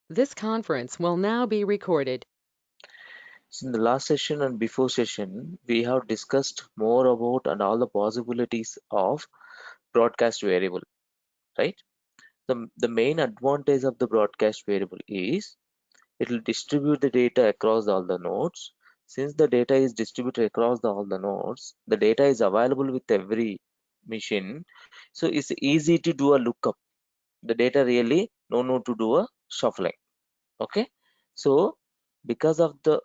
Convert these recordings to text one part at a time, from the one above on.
This conference will now be recorded. So in the last session and before session, we have discussed more about and all the possibilities of broadcast variable, right? The main advantage of the broadcast variable is it will distribute the data across all the nodes. Since the data is distributed across all the nodes, the data is available with every machine. So it's easy to do a lookup. The data really no need to do a shuffling. Okay. So because of the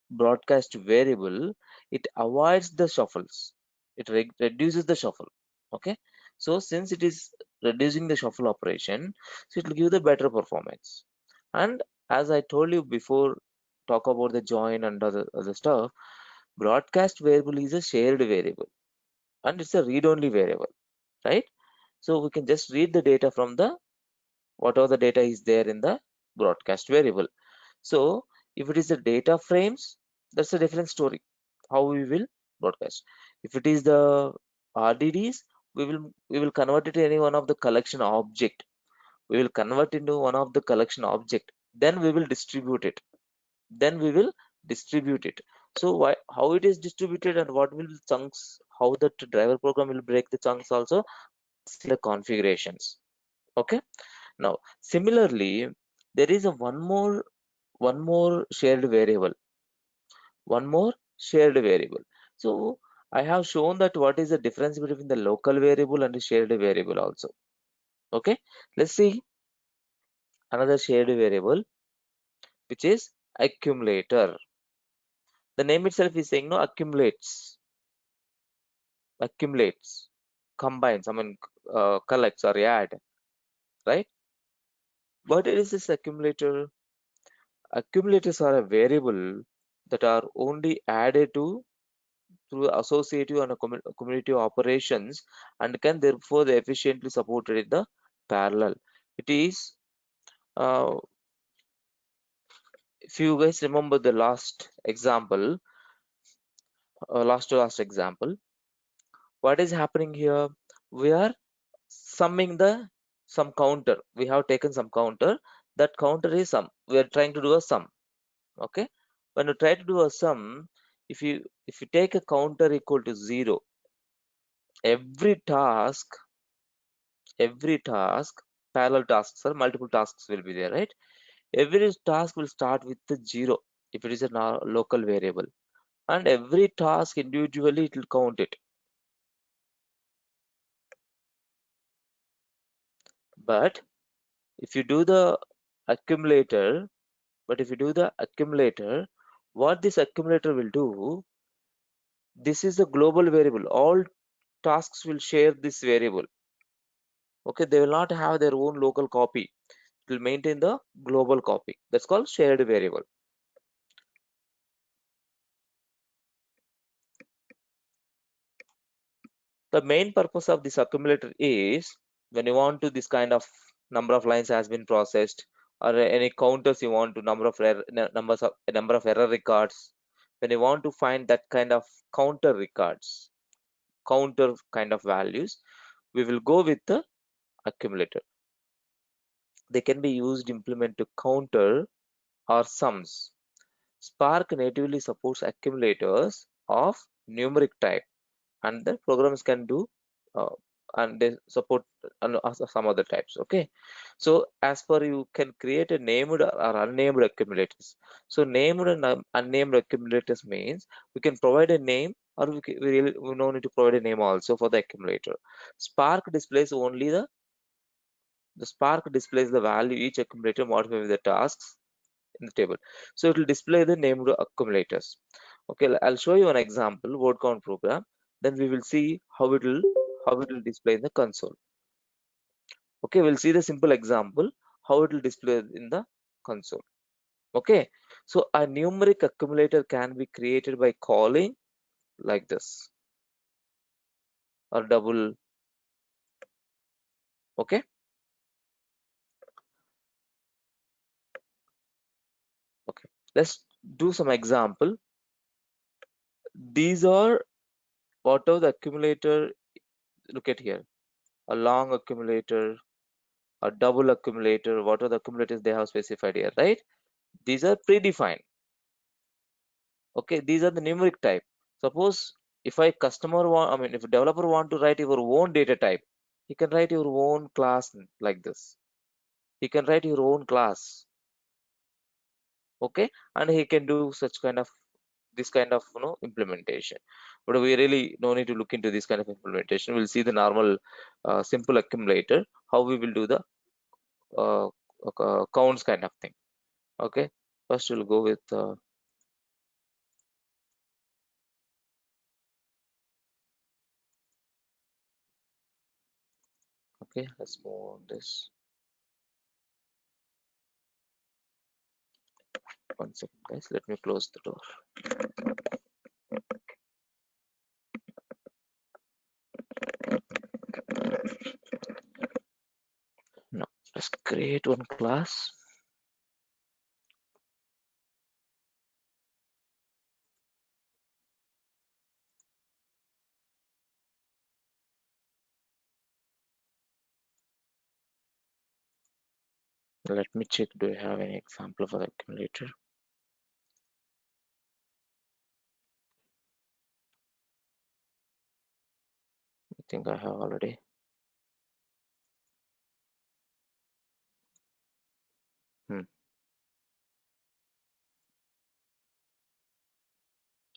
broadcast variable, it avoids the shuffles. It reduces the shuffle. Okay. So since it is reducing the shuffle operation, so it will give the better performance. And as I told you before, talk about the join and other stuff, broadcast variable is a shared variable and it's a read-only variable, right? So we can just read the data from the whatever the data is there in the broadcast variable. So if it is the data frames, that's a different story. How we will broadcast. If it is the RDDs, we will convert it to any one of the collection object. We will convert into one of the collection object. Then we will distribute it. Then we will distribute it. So why how it is distributed and what will chunks, how the driver program will break the chunks also, see the configurations. Okay. Now similarly, there is a one more shared variable, one more shared variable. So I have shown that what is the difference between the local variable and the shared variable also. Okay, let's see another shared variable, which is accumulator. The name itself is saying no, accumulates, combines, I mean collects or add, right? What is this accumulator? Accumulators are a variable that are only added to through associative and cumulative operations and can therefore be efficiently supported in the parallel. It is, if you guys remember the last to last example, what is happening here? We are summing the some counter. We have taken some counter. That counter is sum. We are trying to do a sum. Okay. When you try to do a sum, if you take a counter equal to 0, every task every task, parallel tasks or multiple tasks will be there, right? Every task will start with the 0 if it is a local variable, and every task individually it will count it. But if you do the accumulator if you do the accumulator, what this accumulator will do, this is a global variable, all tasks will share this variable. Okay, they will not have their own local copy. It will maintain the global copy. That's called shared variable. The main purpose of this accumulator is when you want to this kind of number of lines has been processed, or any counters you want to number of error records. When you want to find that kind of counter records, counter kind of values, we will go with the accumulator. They can be used to implement to counter or sums. Spark natively supports accumulators of numeric type, and the programs can do uh, and they support some other types. Okay, so as per you can create a named or unnamed accumulators. So named and unnamed accumulators means we can provide a name, or we don't need to provide a name also for the accumulator. Spark displays only the Spark displays the value each accumulator modified with the tasks in the table. So it will display the named accumulators. Okay, I'll show you an example word count program. Then we will see how it will display in the console. Okay, we'll see the simple example how it will display in the console. Okay, so a numeric accumulator can be created by calling like this or double. Okay, okay. Let's do some example. These are what are the accumulator. Look at here, a long accumulator, a double accumulator, what are the accumulators they have specified here, right? These are predefined. Okay, these are the numeric type. Suppose if I customer want, I mean, if a developer want to write your own data type, he can write your own class like this. He can write your own class, okay, and he can do such kind of this kind of implementation. But we really no need to look into this kind of implementation. We'll see the normal simple accumulator, how we will do the uh, counts kind of thing. Okay, first we'll go with okay, let's move on this. One second, guys, let me close the door. Now let's create one class. Let me check, do I have any example for the accumulator? I think I have already. Hmm.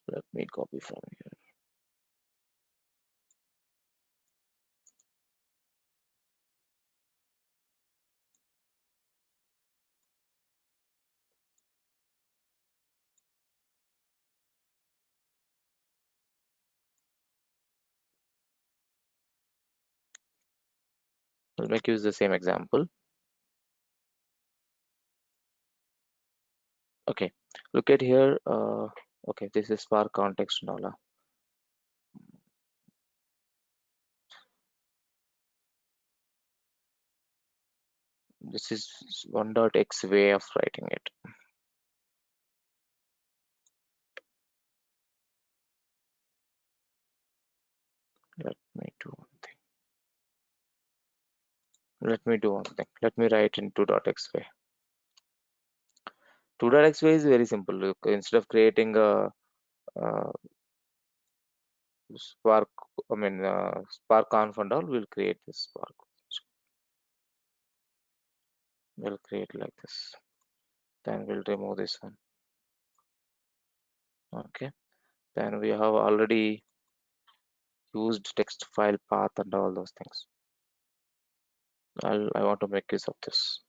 Let me copy from here. I'll make use the same example. Okay, look at here. Okay, this is Spark context Nola. This is 1.x way of writing it. Let me do one thing. Let me do one thing. Let me write in 2.x way. 2.x way is very simple. Look, instead of creating a Spark, I mean Spark conf and all, we'll create this Spark. We'll create like this. Then we'll remove this one. Okay. Then we have already used text file path and all those things. I want to make use of this.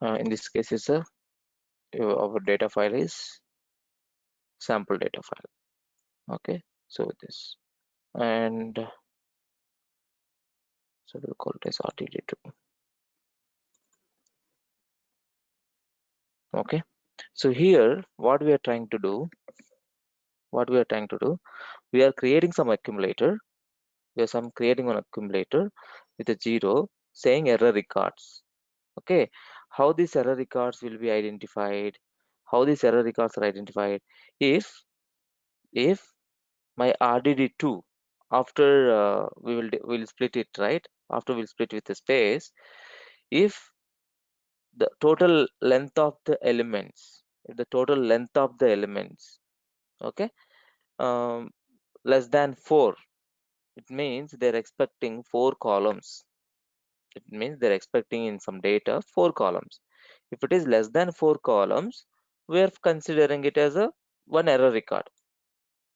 In this case, it's our data file is sample data file. Okay, so this, and so we'll call it as RTD2. Okay, so here what we are trying to do, we are creating some accumulator. We are creating an accumulator with a 0 saying error records. Okay, how these error records will be identified? How these error records are identified? If my RDD2, after we'll split it, right? After we'll split with the space, if the total length of the elements, if the total length of the elements, okay, um, less than 4, it means they're expecting 4 columns. It means they're expecting in some data 4 columns. If it is less than 4 columns, we are considering it as a one error record.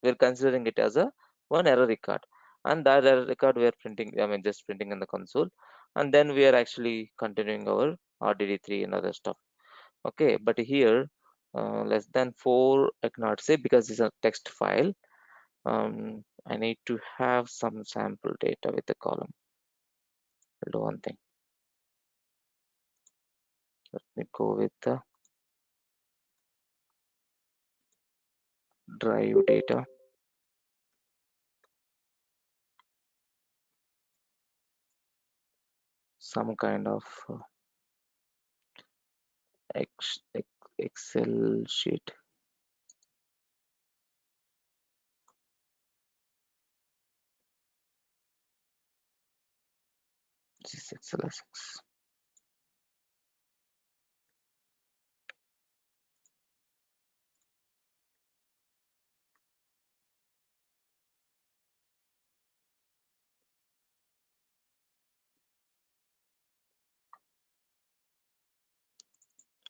We're considering it as a one error record, and that error record we are printing, I mean just printing in the console, and then we are actually continuing our RDD3 and other stuff. Okay, but here less than 4 I cannot say because it's a text file. I need to have some sample data with the column. I'll do one thing. Let me go with the drive data. Some kind of Excel sheet. This is XLSX.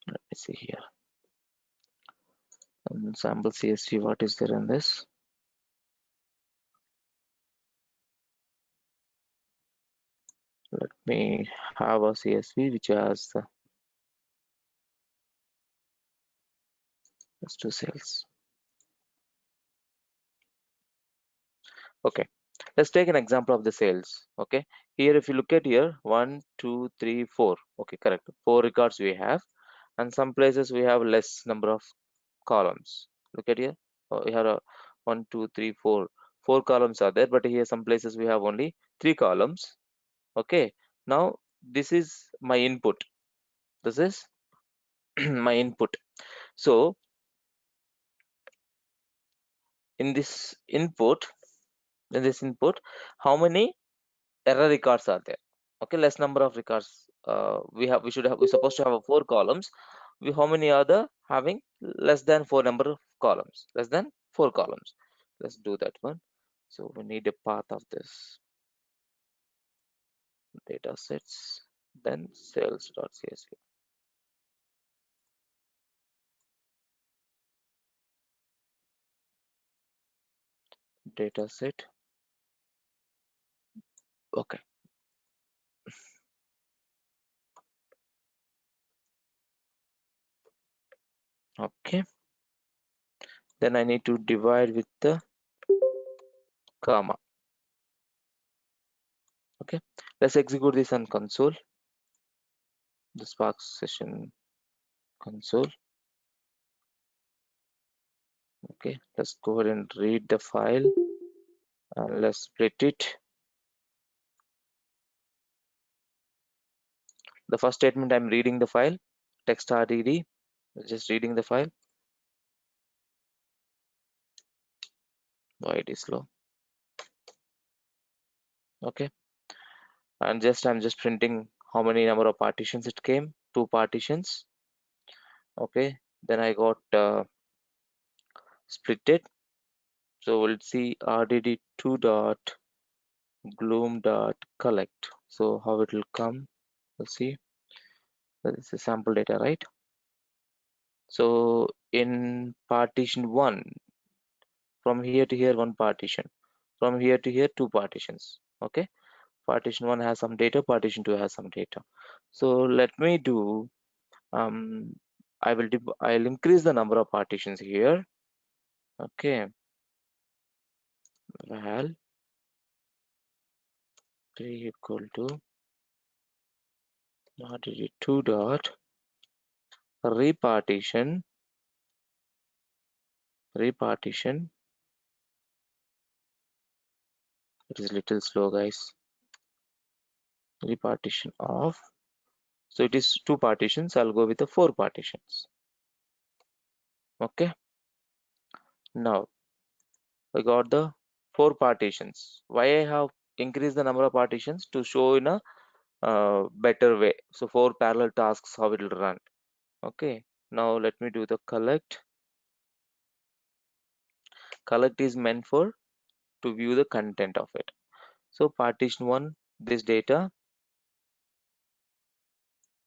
Let me see here. And sample CSV, what is there in this? Let me have a CSV which has let's do sales. Okay, let's take an example of the sales. Okay, here if you look at here 1 2 3 4. Okay, correct, 4 records we have, and some places we have less number of columns. Look at here. We have a 1 2 3 4. 4 columns are there, but here some places we have only 3 columns. Okay, now this is my input. This is my input. So in this input, how many error records are there? Okay, less number of records. We're supposed to have 4 columns. How many are the having less than 4 number of columns? Less than 4 columns. Let's do that one. So we need a path of this data sets, then sales.csv. Data set. Okay. Okay. Then I need to divide with the comma. Okay, let's execute this on console, the Spark session console. Okay, let's go ahead and read the file and let's split it. The first statement, I'm reading the file, text RDD, just reading the file. Why it is slow? Okay, and I'm just printing how many number of partitions it came, 2 partitions. Okay, then I got split it. So we'll see RDD2 dot gloom dot collect. So how it will come? Let's see. This is sample data, right? So in partition 1, from here to here 1 partition, from here to here 2 partitions. Okay, partition 1 has some data, partition 2 has some data. So let me do I'll increase the number of partitions here. Okay, val 3 equal to RDD2 dot repartition it is little slow, guys. Repartition of, so it is 2 partitions, I'll go with the 4 partitions. Okay, now I got the 4 partitions. Why I have increased the number of partitions? To show in a better way. So 4 parallel tasks, how it will run. Okay, now let me do the collect. Collect is meant for to view the content of it. So partition 1, this data,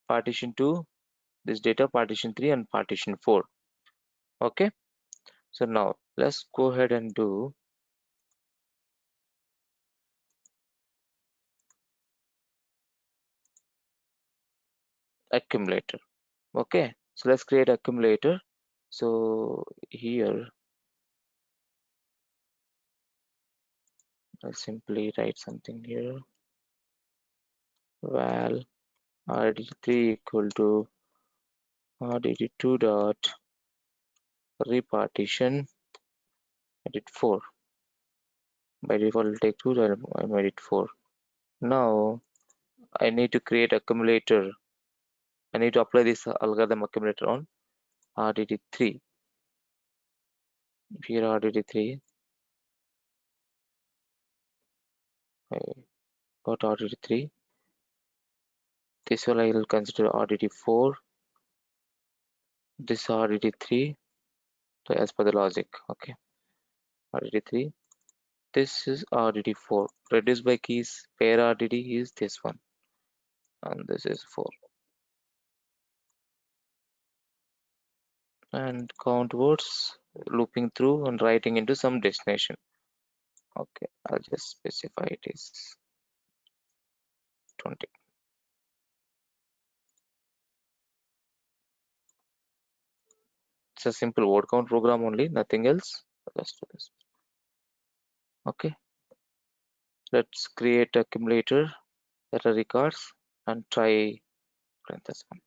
partition 2, this data, partition 3, and partition 4. Okay, so now let's go ahead and do accumulator. Okay, so let's create accumulator. So here I'll simply write something here. Val rdt3 equal to rdt2 dot repartition edit 4. By default it'll take 2, I made it 4. Now I need to create accumulator. I need to apply this algorithm accumulator on rdt3. Here rdt3, I got rdt3. This one I will consider rdt4. This rdt3. So as per the logic, okay, rdt3. This is rdt4. Reduced by keys pair rdt is this one, and this is 4. And count words looping through and writing into some destination. Okay, I'll just specify it is 20. It's a simple word count program only, nothing else. Let's do this. Okay, let's create accumulator error records and try print this one.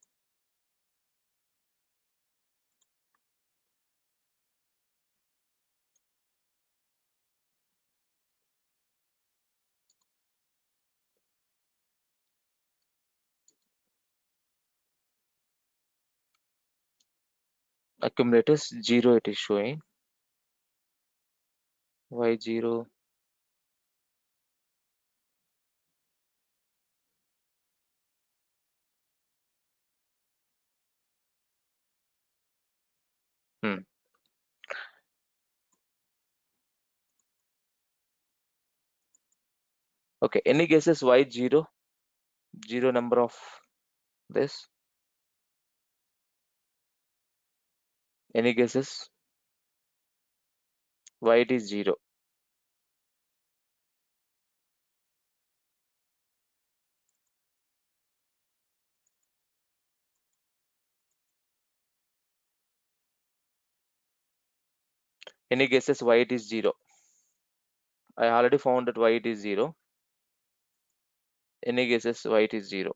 Accumulators 0 it is showing. Why 0? Hmm. Okay, any guesses why 0? 0 number of this? Any guesses why it is 0? Any guesses why it is 0? I already found that why it is 0. Any guesses why it is 0?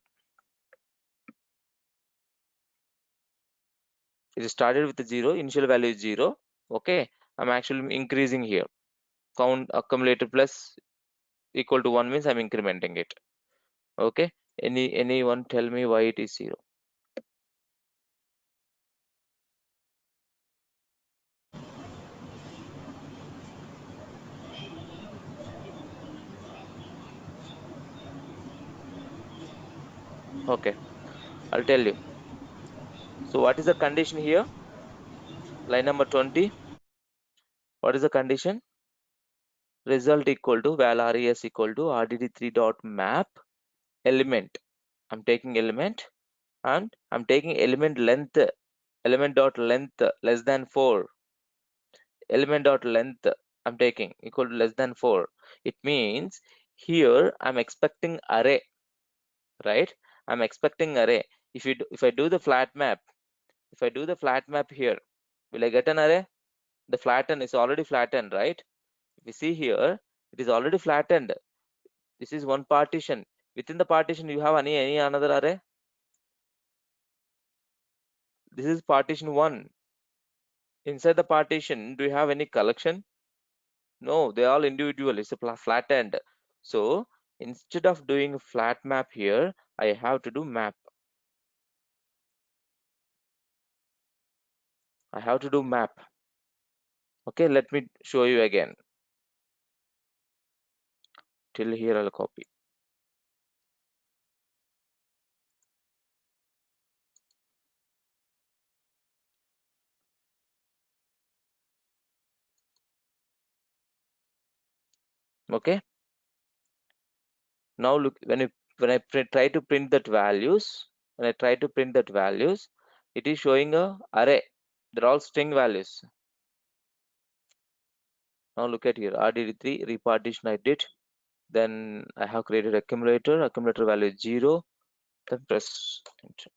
It started with the 0, initial value is 0. Okay, I'm actually increasing here. Count accumulator plus equal to 1 means I'm incrementing it. Okay, anyone tell me why it is 0? Okay, I'll tell you. So what is the condition here? Line number 20. What is the condition? Result equal to val res equal to rdt3 dot map element. I'm taking element and I'm taking element length, element dot length less than 4. Element dot length I'm taking equal to less than 4. It means here I'm expecting array, right? I'm expecting array. If I do the flat map, if I do the flat map here, will I get an array? The flatten is already flattened, right? If you see here, it is already flattened. This is one partition. Within the partition, you have any another array? This is partition 1. Inside the partition, do you have any collection? No, they are all individual. It's a flattened. So instead of doing flat map here, I have to do map. I have to do map. Okay, let me show you again. Till here I'll copy. Okay, now look, when I try to print that values, it is showing a array. They're all string values. Now look at here, RDD3 repartition I did. Then I have created accumulator value is 0. Then press enter.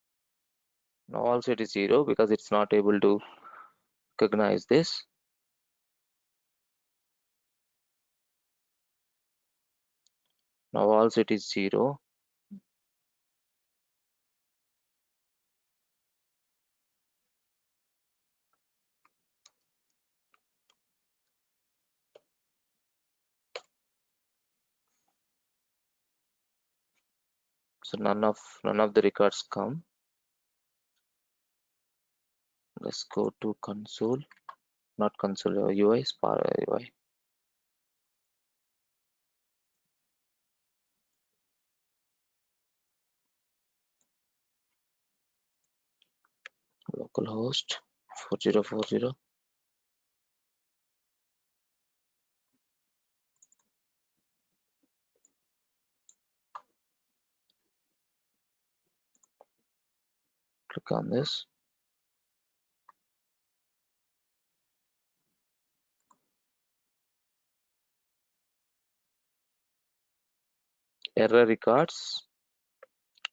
Now also it is 0 because it's not able to recognize this. Now also it is 0. So none of the records come. Let's go to console, not console, UI, Spark UI. Localhost 4040. Click on this. Error records.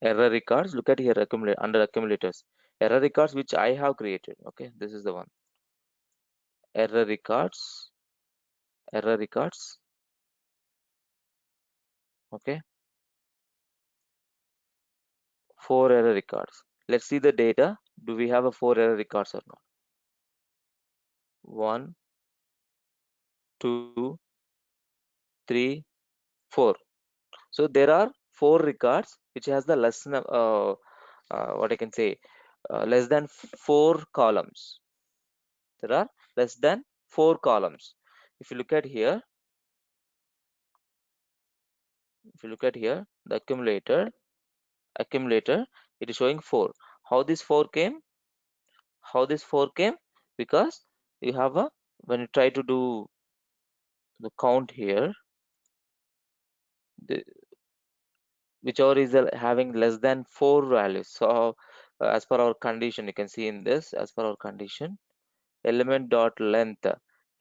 Look at here, under accumulators. Error records which I have created. Okay, this is the one. Error records. Okay, 4 error records. Let's see the data. Do we have a 4 error records or not? 1, 2, 3, 4. So there are 4 records which has the less what I can say, less than 4 columns. There are less than 4 columns. If you look at here, the accumulator, it is showing 4. How this 4 came? Because you have a, when you try to do the count here, the whichever is having less than 4 values. So as per our condition, you can see in this, as per our condition, element dot length,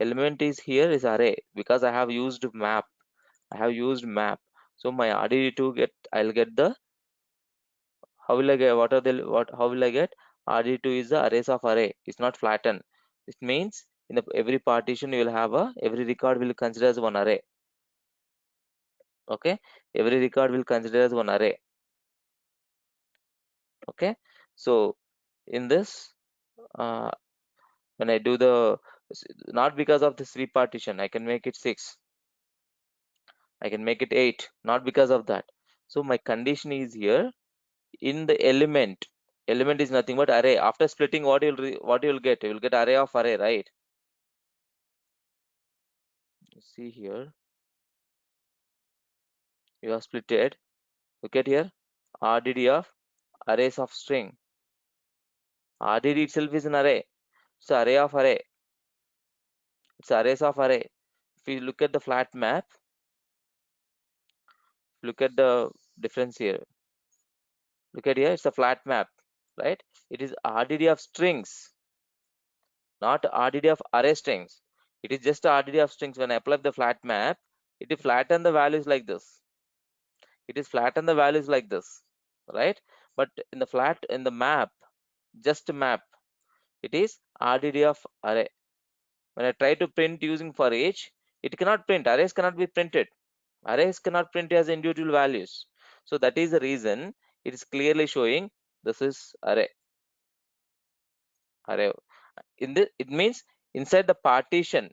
element is here is array, because I have used map. So my RDD2 I'll get the, how will I get, how will I get? RDD2 is the arrays of array. It's not flattened. It means in every partition you will have every record will consider as one array. Okay, every record will consider as one array. Okay, so in this, when I do the, not because of this repartition, I can make it 6, I can make it 8, not because of that. So my condition is here in the element. Element is nothing but array. After splitting, what you'll get? You will get array of array, right? See here, you have splitted. Look at here, RDD of arrays of string. RDD itself is an array. It's array of array. It's arrays of array. If you look at the flat map, look at the difference here. Look at here, it's a flat map, right? It is RDD of strings, not RDD of array strings. It is just RDD of strings. When I apply the flat map, it will flatten the values like this. Right? But in the map, just map, it is RDD of array. When I try to print using for each, it cannot print. Arrays cannot be printed. Arrays cannot print as individual values. So that is the reason it is clearly showing this is array. In this, it means inside the partition,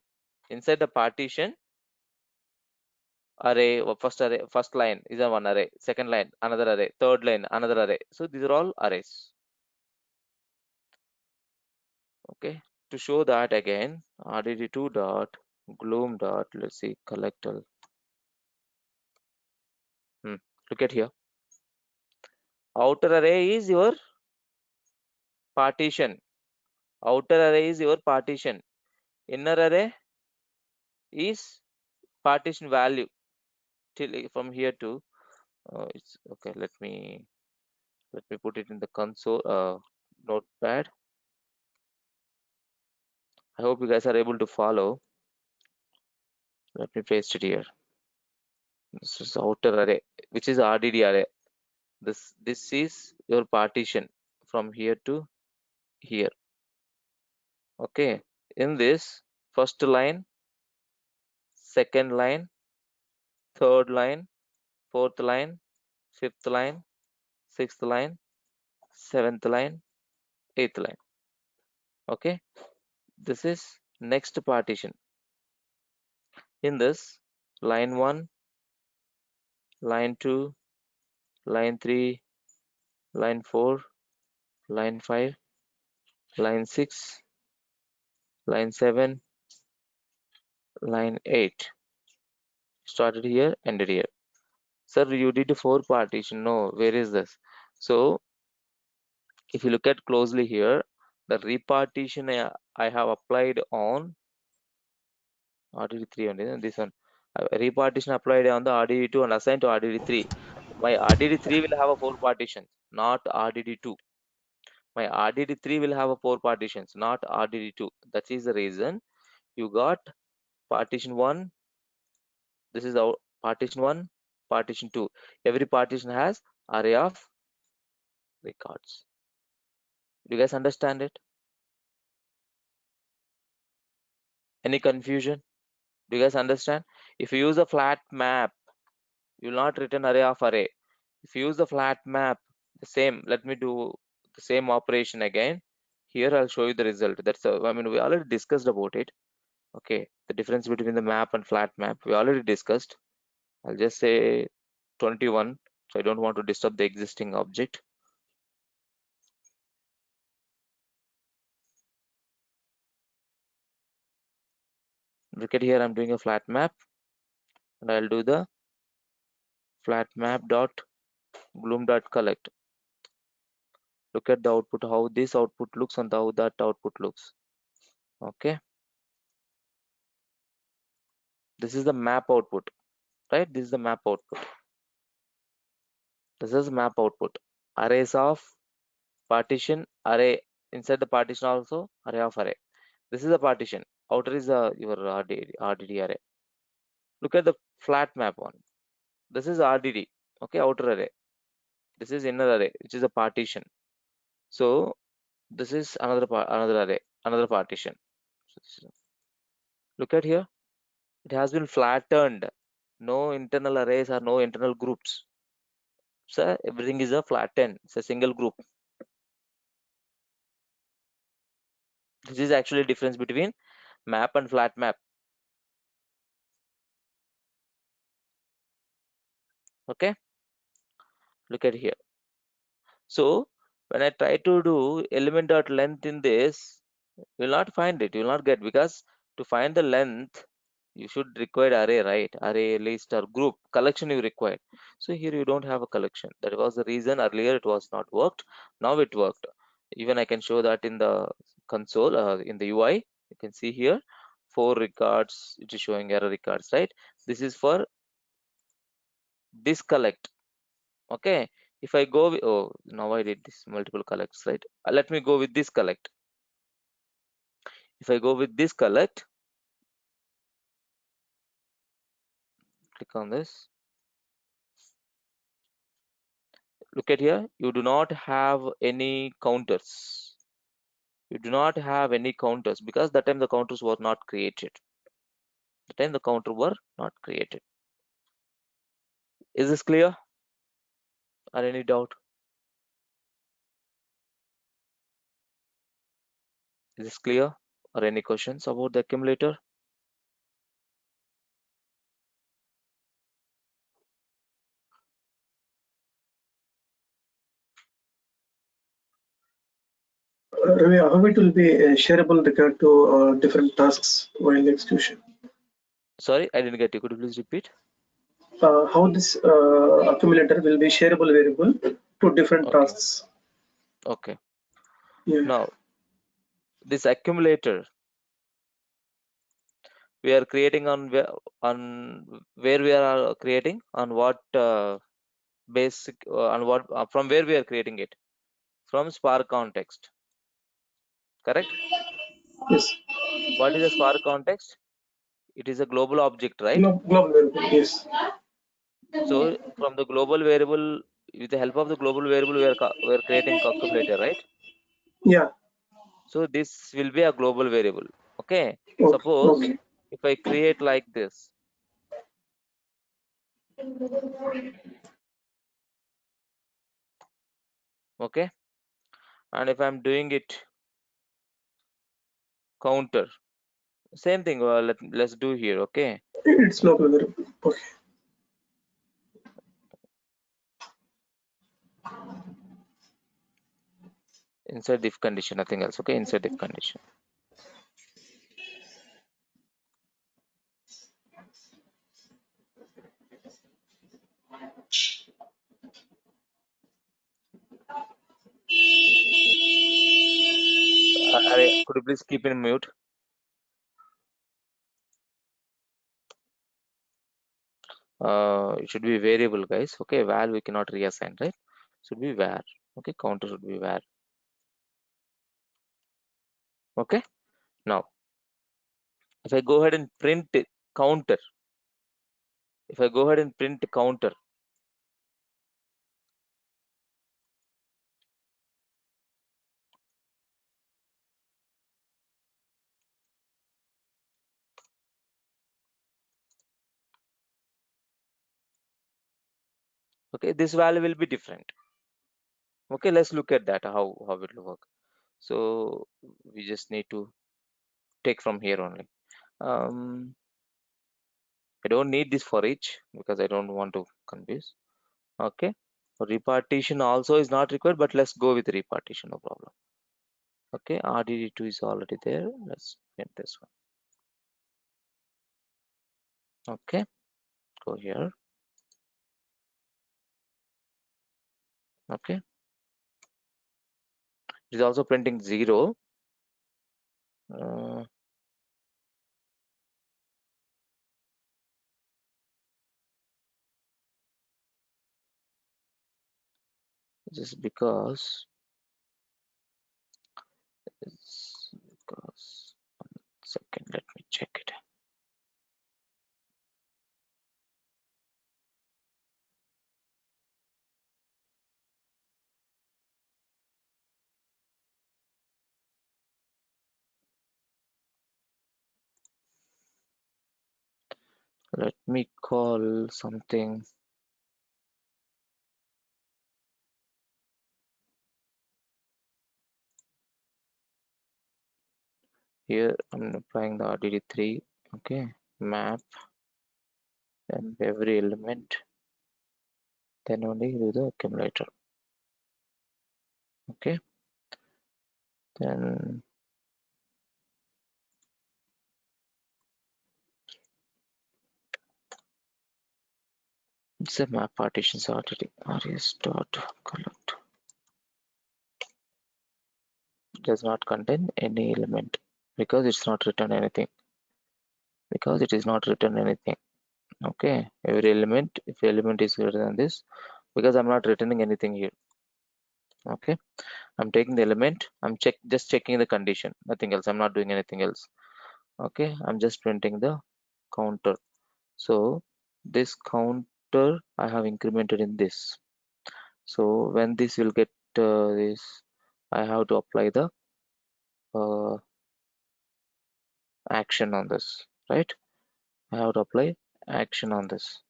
array, first line is a one array, second line another array, third line another array. So these are all arrays. Okay, to show that again, rdd2 dot gloom dot, let's see, collector. Look at here, outer array is your partition, inner array is partition value. till from here to it's okay. Let me put it in the console notepad. I hope you guys are able to follow. Let me paste it here. This is outer array, which is RDD array. This is your partition from here to here. Okay, in this first line, second line, third line, fourth line, fifth line, sixth line, seventh line, eighth line. Okay, this is next partition. In this, line 1, line 2, line 3, line 4, line 5, line 6, line 7, line 8. Started here, ended here. Sir, you did a 4 partition. No, where is this? So if you look at closely here, the repartition I have applied on RDD3 only, this one. Repartition applied on the RDD2 and assigned to RDD3. My RDD3 will have a 4 partitions, not RDD2. My RDD3 will have a 4 partitions, not RDD2. That is the reason you got partition 1. This is our partition 1, partition 2. Every partition has array of records. Do you guys understand it? Any confusion? Do you guys understand? If you use a flat map, you will not return array of array. If you use the flat map, the same, let me do the same operation again. Here I'll show you the result. That's I mean, we already discussed about it. Okay, the difference between the map and flat map we already discussed. I'll just say 21, so I don't want to disturb the existing object. Look at here, I'm doing a flat map, and I'll do the flat map dot bloom dot collect. Look at the output, how this output looks and how that output looks. Okay, this is the map output, right? This is the map output. This is map output. Arrays of partition, array inside the partition also, array of array. This is the partition. Outer is your RDD array. Look at the flat map one. This is RDD. Okay, outer array. This is inner array, which is a partition. So this is another array, another partition. Look at here. It has been flattened. No internal arrays or no internal groups. So everything is a flattened. It's a single group. This is actually difference between map and flat map. Okay, look at here. So when I try to do element dot length in this, you will not find it. You will not get, because to find the length you should require array, right? Array, list, or group collection you require. So here you don't have a collection. That was the reason earlier it was not worked. Now it worked. Even I can show that in the console, in the UI. You can see here 4 records. It is showing error records, right? This is for discollect. Okay, if I go with, oh, now I did this multiple collects, right? Let me go with this collect. If I go with this collect, click on this. Look at here, you do not have any counters. You do not have any counters because that time the counters were not created. The time the counter were not created. Is this clear? Or any doubt? Is this clear? Or any questions about the accumulator? Ravi, how it will be shareable record to different tasks while execution? Sorry, I didn't get you. Could you please repeat? How this accumulator will be shareable variable to different tasks? Okay. Yeah. Now, this accumulator we are creating on where we are creating on what basic on what from where we are creating it, from Spark context, correct? Yes. What is a Spark context? It is a global object, right? Global variable. Yes. So from the global variable, with the help of the global variable, we are creating accumulator, right? Yeah. So this will be a global variable. Okay. Okay. Suppose Okay. if I create like this, okay, and if I'm doing it counter, same thing. Let's do here. Okay. It's local variable. Okay. Inside if condition, nothing else. Okay. Inside if condition. Could you please keep in mute? It should be variable, guys. Okay. Val we cannot reassign, right? Should be var. Okay. Counter should be var. Okay. Now, if I go ahead and print counter, if I go ahead and print counter, okay, this value will be different. Okay, let's look at that, how it will work. So we just need to take from here only. I don't need this for each because I don't want to confuse. Okay, repartition also is not required, but let's go with repartition, no problem. Okay, RDD2 is already there. Let's print this one. Okay, go here. Okay, it is also printing 0. Just because it's because, second, let me check it. Let me call something. Here I'm applying the RDD3. Okay, map and every element, then only do the accumulator. Okay, then it's a map partitions already. res dot collect does not contain any element because it's not written anything. Because it is not written anything. Okay, every element, if element is greater than this, because I'm not returning anything here. Okay, I'm taking the element, I'm just checking the condition, nothing else. I'm not doing anything else. Okay, I'm just printing the counter. So this counter I have incremented in this. So when this will get this, I have to apply the action on this, right? I have to apply action on this.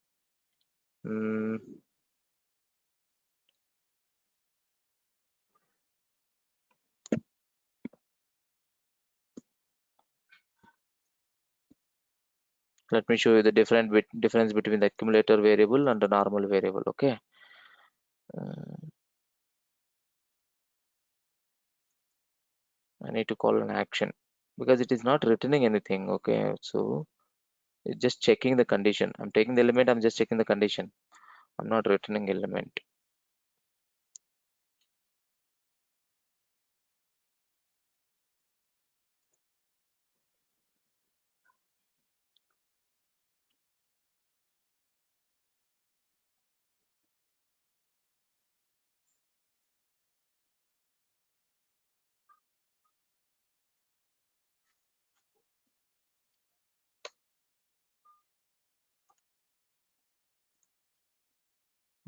Let me show you the difference between the accumulator variable and the normal variable. Okay, I need to call an action because it is not returning anything. Okay, so it's just checking the condition. I'm taking the element, I'm just checking the condition. I'm not returning element.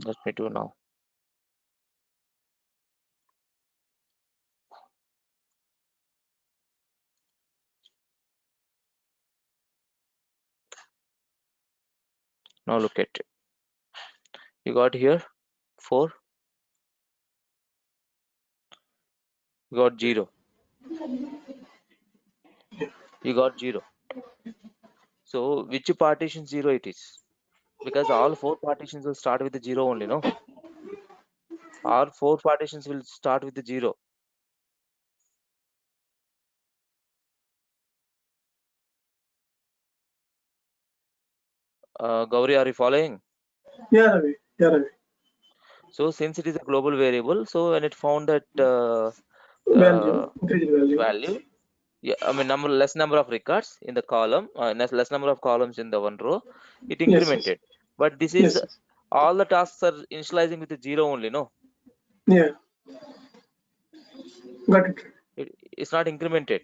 Let me do now. Now look at it. You got here 4, you got 0, you got 0. So which partition 0 it is? Because all 4 partitions will start with the 0 only, no? All 4 partitions will start with the 0. Gauri, are you following? Yeah, Ravi. Yeah, Ravi. So since it is a global variable, so when it found that Value, increased value. value, yeah, I mean less number of records in the column, less number of columns in the one row, it Yes, yes, incremented. But this is yes, yes. all the tasks are initializing with the 0 only, no? Yeah, got it. It's not incremented.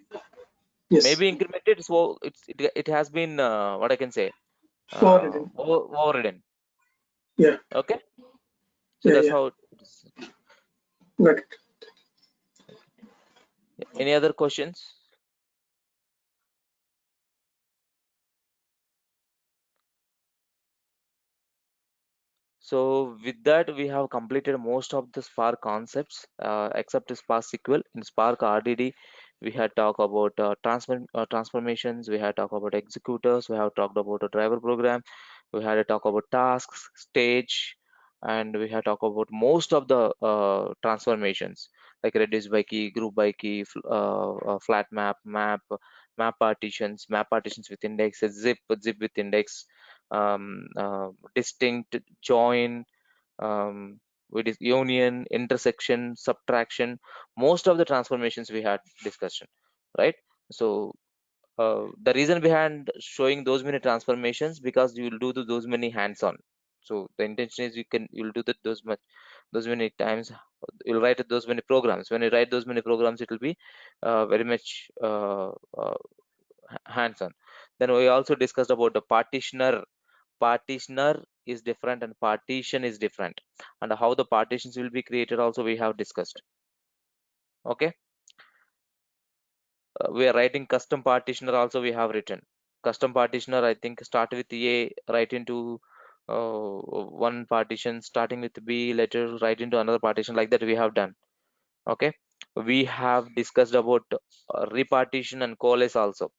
Yes, Maybe incremented, so it has been what I can say, forwarded. overridden. Yeah, Okay, so yeah, that's yeah, how it is. got it. Any other questions? So with that, we have completed most of the Spark concepts, except the Spark SQL. In Spark RDD, we had talked about transformations, we had talked about executors, we have talked about a driver program, we had a talk about tasks, stage, and we had talked about most of the transformations like reduce by key, group by key, flat map, map partitions with index, zip with index, distinct, join, with union, intersection, subtraction, most of the transformations we had discussion, right? So the reason behind showing those many transformations, because you will do those many hands-on. So the intention is you'll do those many times, you'll write those many programs. When you write those many programs, it will be very much hands-on. Then we also discussed about the partitioner is different and partition is different, and how the partitions will be created also we have discussed. Okay, we are writing custom partitioner also, we have written custom partitioner. I think start with A, write into one partition, starting with B, later write into another partition, like that we have done. Okay, we have discussed about repartition and coalesce also.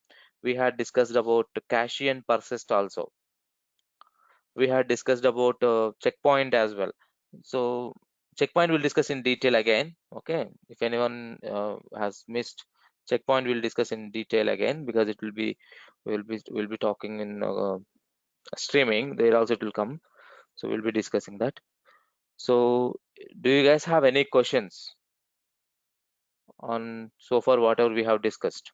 We had discussed about cache and persist also. We had discussed about checkpoint as well. So checkpoint we'll discuss in detail again. Okay, if anyone has missed checkpoint, we'll discuss in detail again, because it will be we'll be talking in streaming there also, it will come, so we'll be discussing that. So do you guys have any questions on so far whatever we have discussed?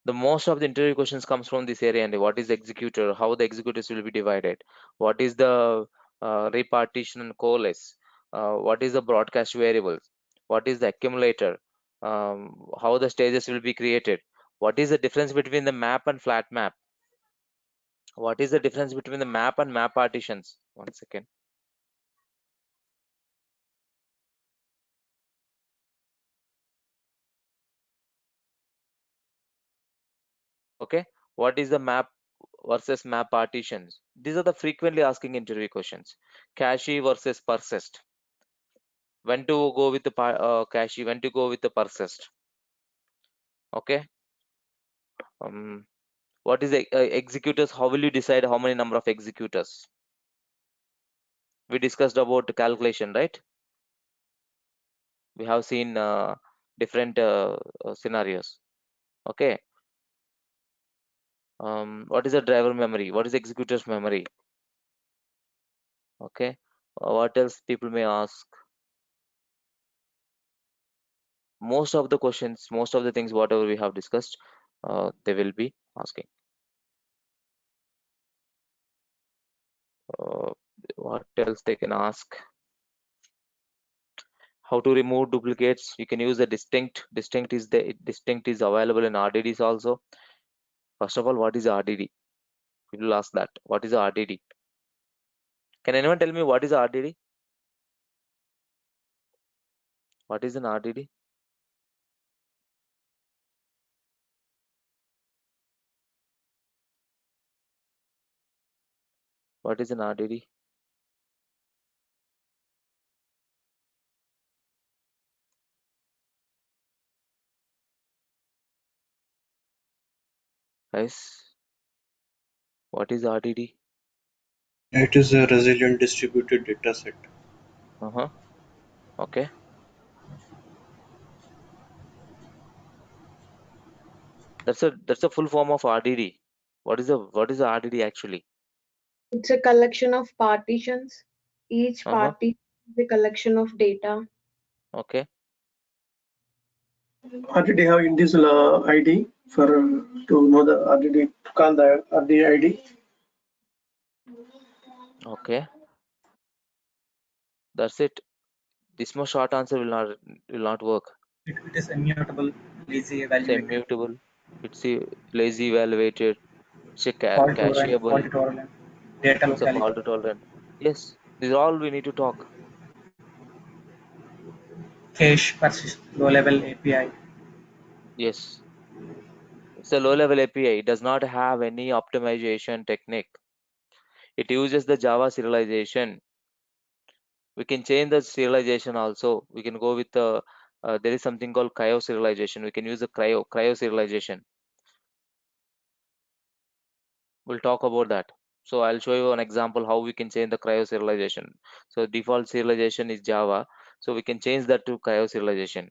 The most of the interview questions comes from this area, and what is the executor, how the executors will be divided, what is the repartition and coalesce, what is the broadcast variables, what is the accumulator, how the stages will be created, what is the difference between the map and flat map, what is the difference between the map and map partitions. One second. Okay, what is the map versus map partitions? These are the frequently asking interview questions. Cache versus persist, when to go with the cache, when to go with the persist. Okay, what is the executors, how will you decide how many number of executors? We discussed about the calculation, right? We have seen different scenarios. Okay, what is the driver memory, what is the executor's memory? Okay, what else people may ask? Most of the questions, most of the things whatever we have discussed, they will be asking. uh, what else they can ask? How to remove duplicates? You can use the distinct. Distinct is available in RDDs also. First of all, what is RDD? People ask that. What is RDD? Can anyone tell me what is RDD? What is an RDD? What is an RDD? Guys, what is RDD? It is a resilient distributed data set. Uh-huh. Okay. That's a full form of RDD. What is the RDD actually? It's a collection of partitions. Each Uh-huh. partition is a collection of data. Okay. RDD have individual ID for to know the RDD, to call the RDD ID. Okay. That's it. This much short answer will not work. It is immutable, lazy It's evaluated, immutable. It's a lazy evaluated. It's a fault cacheable. tolerant, data It's a locality. fault tolerant. Yes. This is all we need to talk. Cache persist low level API. Yes. It's a low level API. It does not have any optimization technique. It uses the Java serialization. We can change the serialization also. We can go with the there is something called cryo serialization. We can use the cryo serialization. We'll talk about that. So I'll show you an example how we can change the cryo serialization. So default serialization is Java. So we can change that to cryo serialization.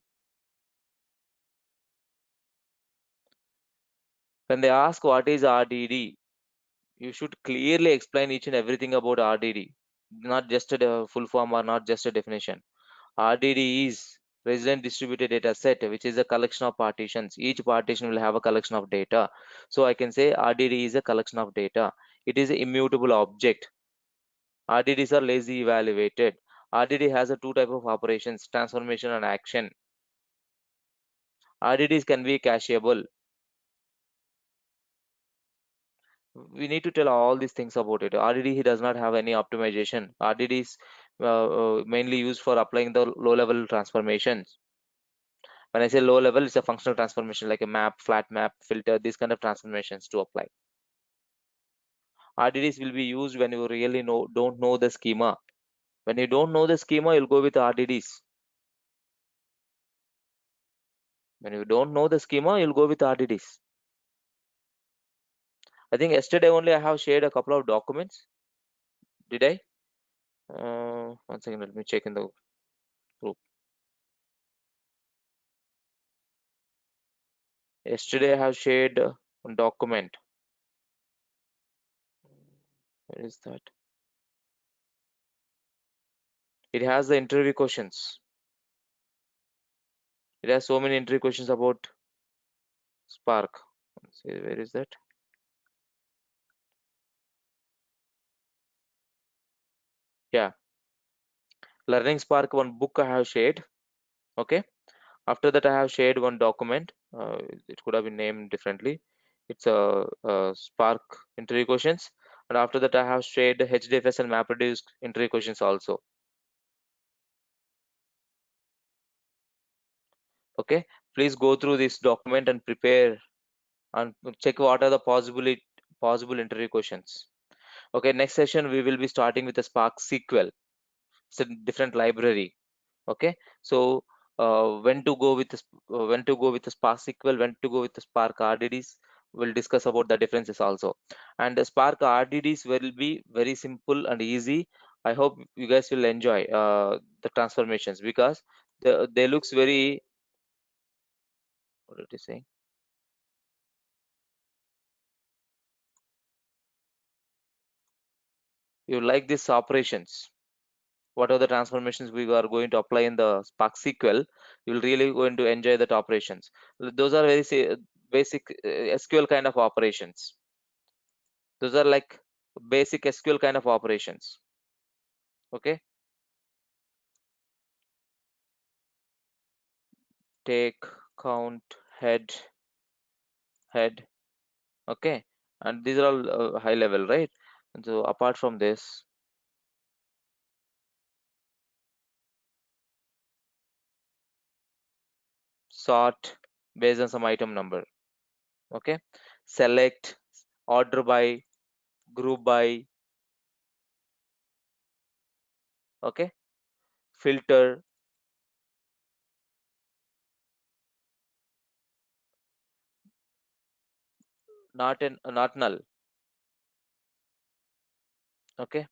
When they ask what is RDD, you should clearly explain each and everything about RDD, not just a full form or not just a definition. RDD is resident distributed data set, which is a collection of partitions. Each partition will have a collection of data. So I can say RDD is a collection of data. It is an immutable object. RDDs are lazy evaluated. RDD has a two type of operations, transformation and action. RDDs can be cacheable. We need to tell all these things about it. RDD does not have any optimization. RDD is mainly used for applying the low level transformations. When I say low level, it's a functional transformation like a map, flat map, filter, these kind of transformations to apply. RDDs will be used when you really don't know the schema. When you don't know the schema, you'll go with RDDs. When you don't know the schema, you'll go with RDDs. I think yesterday only I have shared a couple of documents. Did I? One second, let me check in the group. Yesterday I have shared one document. Where is that? It has the interview questions. It has so many interview questions about Spark. Let's see, where is that? Yeah, Learning Spark, one book I have shared. Okay. After that, I have shared one document. It could have been named differently. It's a Spark interview questions. And after that, I have shared HDFS and MapReduce interview questions also. Okay. Please go through this document and prepare and check what are the possible interview questions. Okay. Next session, we will be starting with the Spark SQL. It's a different library. Okay, so when to go with the Spark SQL, when to go with the Spark RDDs, we'll discuss about the differences also. And the Spark RDDs will be very simple and easy. I hope you guys will enjoy the transformations because they looks very, what did you say? You like these operations. What are the transformations we are going to apply in the Spark SQL? You'll really going to enjoy that operations. Those are very basic SQL kind of operations. Those are like basic SQL kind of operations. Okay. take, count, head. Okay, and these are all high level, right? And so apart from this, sort based on some item number. Okay, select, order by, group by. Okay, filter, not null. Okay,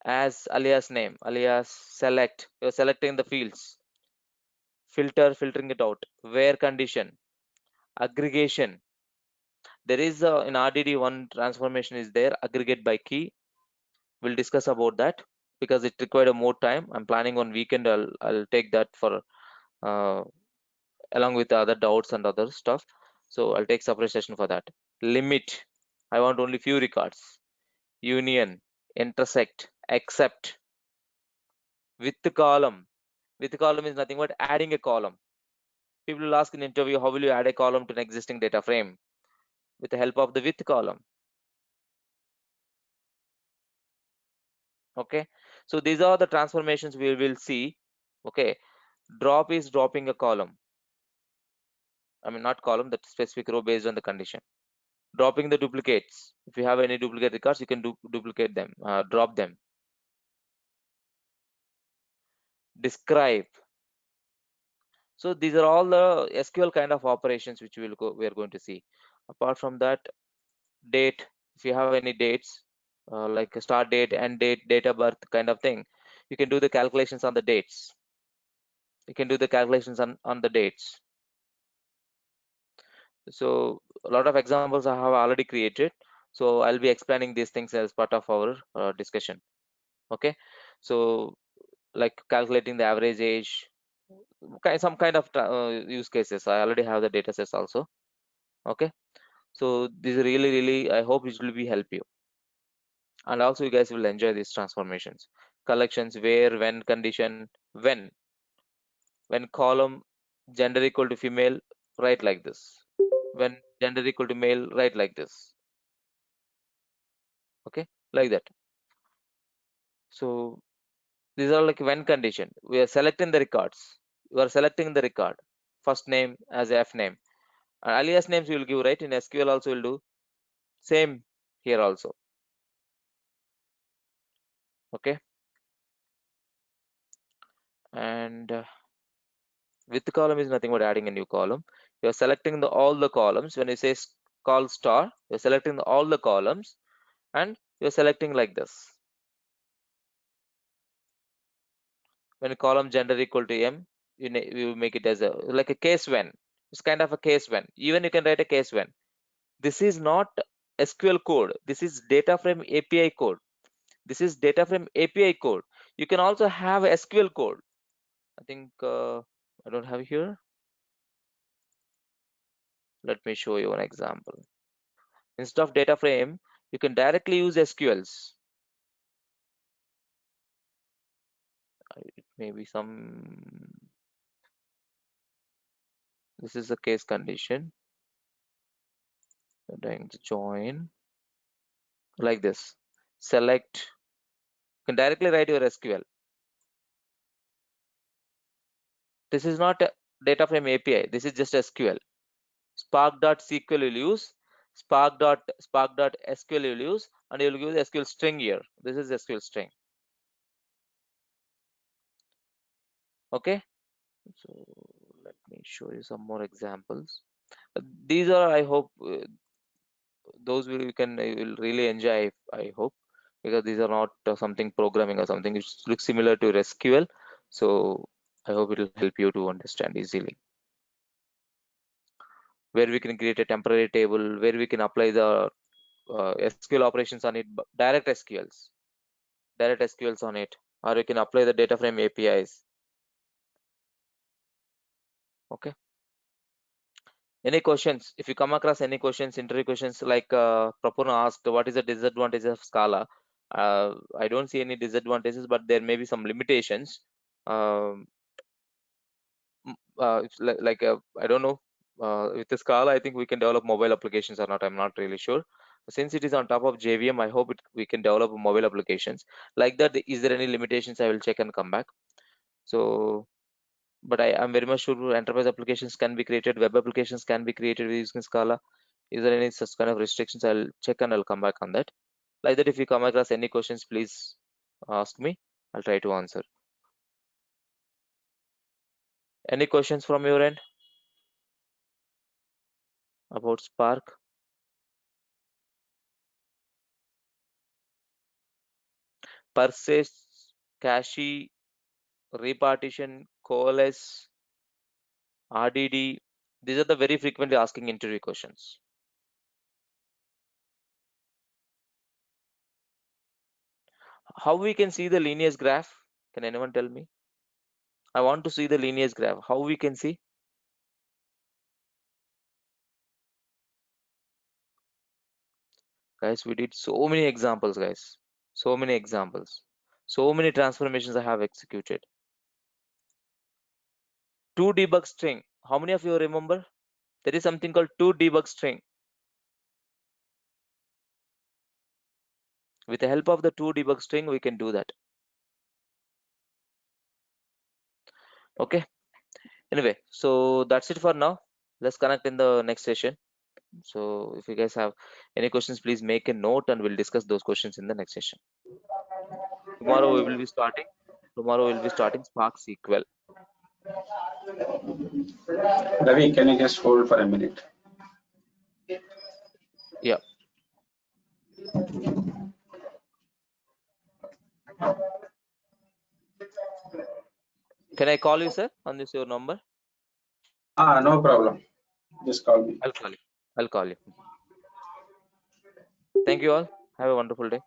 as alias name, alias select, you're selecting the fields. Filter, filtering it out. Where condition, aggregation. There is in RDD one transformation is there, aggregate by key. We'll discuss about that because it required a more time. I'm planning on weekend. I'll take that for along with the other doubts and other stuff. So I'll take separate session for that. Limit, I want only few records. Union, intersect, except. With column, with column is nothing but adding a column. People will ask in interview, how will you add a column to an existing data frame? With the help of the with column. Okay, so these are the transformations we will see. Okay, drop is dropping a column. I mean, not column, that specific row based on the condition. Dropping the duplicates. If you have any duplicate records, you can duplicate them, drop them. Describe. So these are all the SQL kind of operations which we are going to see. Apart from that, date. If you have any dates, like a start date, end date, date of birth kind of thing, you can do the calculations on the dates. You can do the calculations on the dates. So a lot of examples I have already created. So I'll be explaining these things as part of our discussion. Okay, so like calculating the average age, some kind of use cases. I already have the data sets also. Okay, so this really I hope it will be help you, and also you guys will enjoy these transformations. Collections, where, when, condition, when column gender equal to female, write like this. When gender equal to male, write like this. Okay, like that. So these are like when condition. We are selecting the records. You are selecting the record. First name as F name. Alias names you will give, right? In SQL also will do. Same here also. Okay. And with column is nothing but adding a new column. You are selecting all the columns. When you say call star, you're selecting all the columns and you're selecting like this. When a column gender equal to M, you make it as like a case when. It's kind of a case when. Even you can write a case when. This is not SQL code. This is data frame API code. This is data frame API code. You can also have SQL code. I think I don't have here. Let me show you an example. Instead of data frame, you can directly use SQLs. Maybe this is a case condition. I'm trying to join like this. Select. You can directly write your SQL. This is not a data frame API. This is just SQL. Spark.SQL will use, Spark.SQL will use, and you will use SQL string here. This is SQL string. Okay. So let me show you some more examples. These are, I hope, those you will really enjoy. I hope, because these are not something programming or something which looks similar to SQL. So I hope it will help you to understand easily. Where we can create a temporary table, where we can apply the SQL operations on it, direct SQLs on it, or you can apply the data frame APIs. Okay. Any questions? If you come across any questions, interview questions, like Prapunna asked, what is the disadvantage of Scala? I don't see any disadvantages, but there may be some limitations. it's I don't know, with the Scala, I think we can develop mobile applications or not. I'm not really sure. Since it is on top of JVM, I hope we can develop mobile applications like that. Is there any limitations? I will check and come back. So, but I'm very much sure enterprise applications can be created, web applications can be created using Scala. Is there any such kind of restrictions? I'll check and I'll come back on that. Like that, if you come across any questions, please ask me. I'll try to answer. Any questions from your end about Spark? Persist, cache, repartition, coalesce, RDD. These are the very frequently asking interview questions. How we can see the lineage graph? Can anyone tell me? I want to see the lineage graph. How we can see? Guys, we did so many examples, guys. So many examples. So many transformations I have executed. To debug string. How many of you remember? There is something called to debug string. With the help of the to debug string, we can do that. Okay. Anyway, so that's it for now. Let's connect in the next session. So if you guys have any questions, please make a note and we'll discuss those questions in the next session. Tomorrow we will be starting. Tomorrow we'll be starting Spark SQL. Ravi, can you just hold for a minute? Yeah. Can I call you, sir, on this your number? No problem. Just call me. I'll call you. I'll call you. Thank you all. Have a wonderful day.